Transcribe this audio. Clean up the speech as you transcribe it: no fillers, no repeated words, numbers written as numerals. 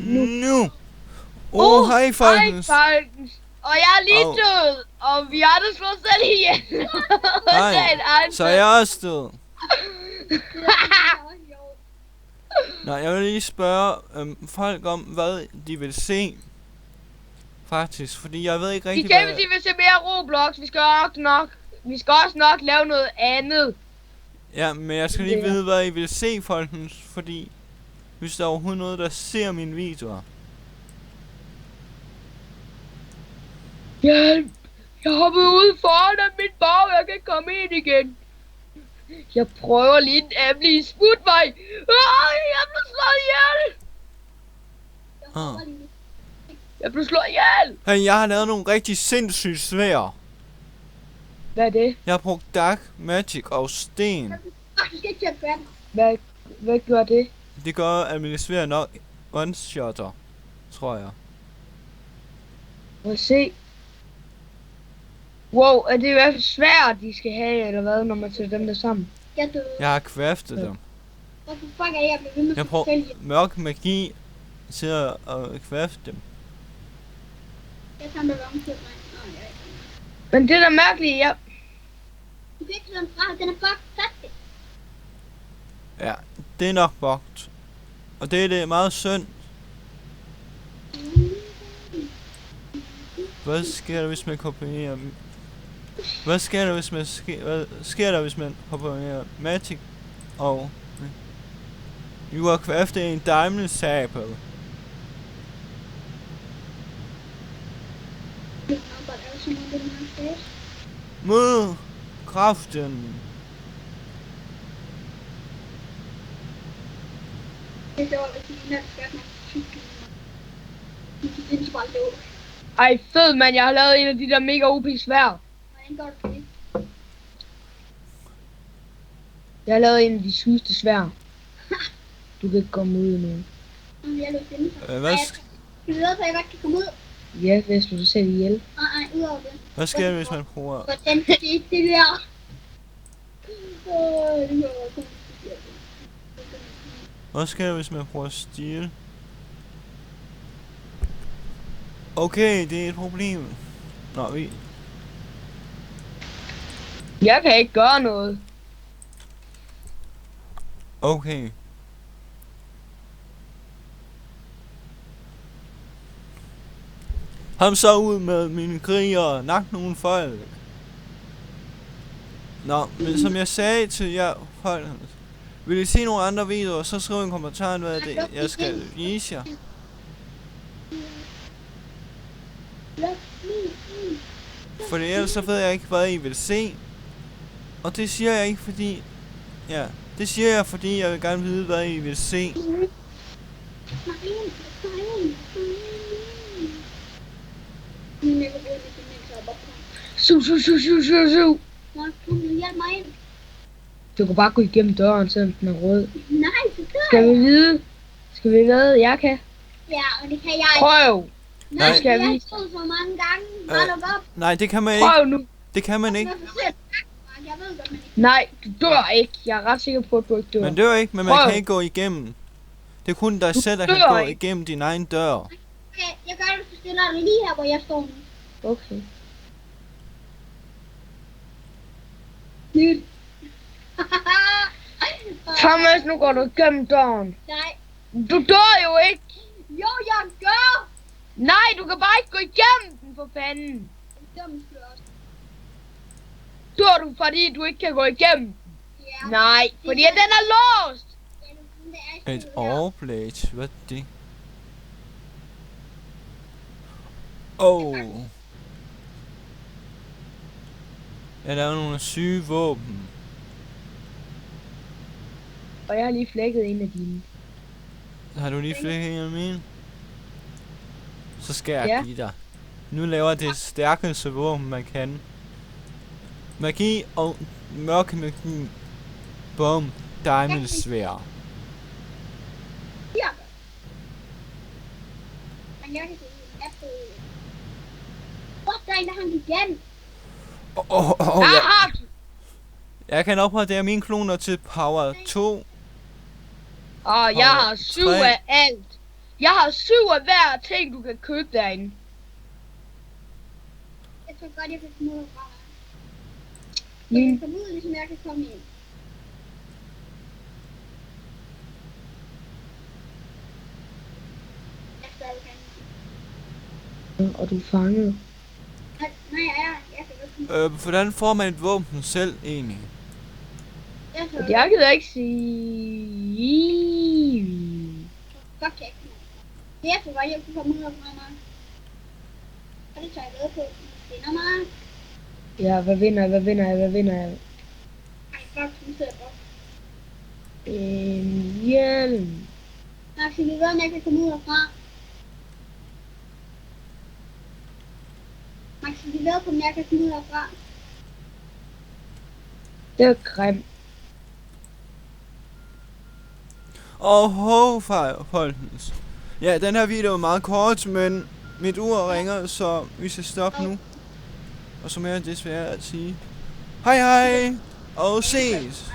nu. Hej folkens. Og jeg er lige død, og vi har det slået selv ihjel. Hej, så er jeg også død. Nå, jeg vil lige spørge folk om, hvad de vil se. Faktisk, fordi jeg ved ikke rigtig, hvad... De vil se mere Roblox, vi skal også nok lave noget andet. Ja, men jeg skal lige vide, hvad I vil se, folkens, fordi hvis der er overhovedet noget, der ser mine videoer. Hjælp! Jeg hoppede ud foran af mit bag, jeg kan ikke komme ind igen. Jeg prøver lige en hemmelig smutvej. Jeg blev slået ihjel! Jeg blev slået ihjel! Hey, jeg har lavet nogle rigtig sindssygt svære. Hvad er det? Jeg har brugt dark magic og sten. Hvad gør det? Det gør, at mine svære nok one-shotter, tror jeg. Må jeg se? Wow, er det i hvert fald svært, de skal have, eller hvad, når man sætter dem der sammen? Jeg har craftet dem. Hvorfor fuck er jeg blevet ved med Jeg prøver mørk magi til at crafte dem. Jeg tager med om til mig. Men det er da mærkeligt, ja. Du kan ikke sådan fra, den er fuck plastik. Ja, det er nok bugt. Og det er meget synd. Hvad sker der, hvis man kopierer... Hvad sker der, hvis man kopierer magic og... You are crafted en diamond sable. Mod kraften. Ej fed mand, jeg har lavet en af de der mega OP svær. Jeg har lavet en af de sygeste svær. Du kan ikke komme ud nu. Hvad Ja, hvis du selv ihjel. Nej, ud over det. Hvad sker der, hvis man bruger... Hvordan skete det der? Hvad sker der, hvis man bruger stil? Okay, det er et problem. Nå, vi... Jeg kan ikke gøre noget. Okay. Ham så ud med mine krigere, nak nogle folk. Nå, men som jeg sagde til jer folk, vil I se nogle andre videoer, så skriv i en kommentar, hvad det jeg skal vise jer. For ellers så ved jeg ikke, hvad I vil se. Og det siger jeg ikke, fordi... Ja, det siger jeg, fordi jeg vil gerne vide, hvad I vil se. Su. Du kan bare gå igennem døren, selvom den er rød. Nej, så dør Skal vi vide, jeg kan? Ja, og det kan jeg ikke. Prøv! Nej, skal jeg vi? har troet så mange gange. Hold op. Nej, det kan man ikke. Prøv nu! Det kan man ikke. Jeg ved godt, man ikke. Nej, du dør ikke. Jeg er ret sikker på, at du ikke dør. Man dør ikke, men man Prøv. kan ikke gå igennem. Det er kun dig selv, der kan dør gå ikke. igennem din egen dør. Okay, jeg gør det, så stiller dig lige her, hvor jeg står nu. Okay. Nyt. Thomas, nu går du igennem døren. Nej. Du dør jo ikke. Jo, jeg gør. Nej, du kan bare ikke gå igennem den, for fanden. Dør du, fordi du ikke kan gå igennem? Ja. Nej, fordi den er låst. Et overblade, hvad er det? Jeg laver nogle syge våben. Og jeg har lige flækket en af dine. Har du lige flækket en af mine? Så skal jeg give dig. Nu laver jeg det stærkeste våben man kan. Magi og mørke magi. Bum. Diamond svær. Ja. Men jeg kan se what, der er en, der hang igen. Jeg kan opgradere mine kloner til power 2. Og jeg har 7 af alt. Jeg har 7 af hver ting, du kan købe derinde. Jeg tror godt, jeg kan komme ud fra. Jeg Min kan komme ud, ligesom jeg kan komme ind. Jeg skal og du er fanget. Nej, jeg kan godt komme ud. Hvordan får man et våben selv egentlig? Jeg tror Jeg gider ikke sige... godt, jeg kan. Jeg tror godt, jeg kunne komme ud fra mig. Og det tager jeg ved på. Vinder mig. Ja, hvad vinder jeg? Ej, fuck, nu sidder jeg godt. En hjelm. Max, jeg ved, om jeg kan komme ud herfra. Max, jeg ved, om jeg kan komme ud herfra. Det er grimt. Folkens. Ja, den her video er meget kort, men mit ur ringer, så vi skal stoppe nu. Og så må jeg desværre at sige hej hej, og ses!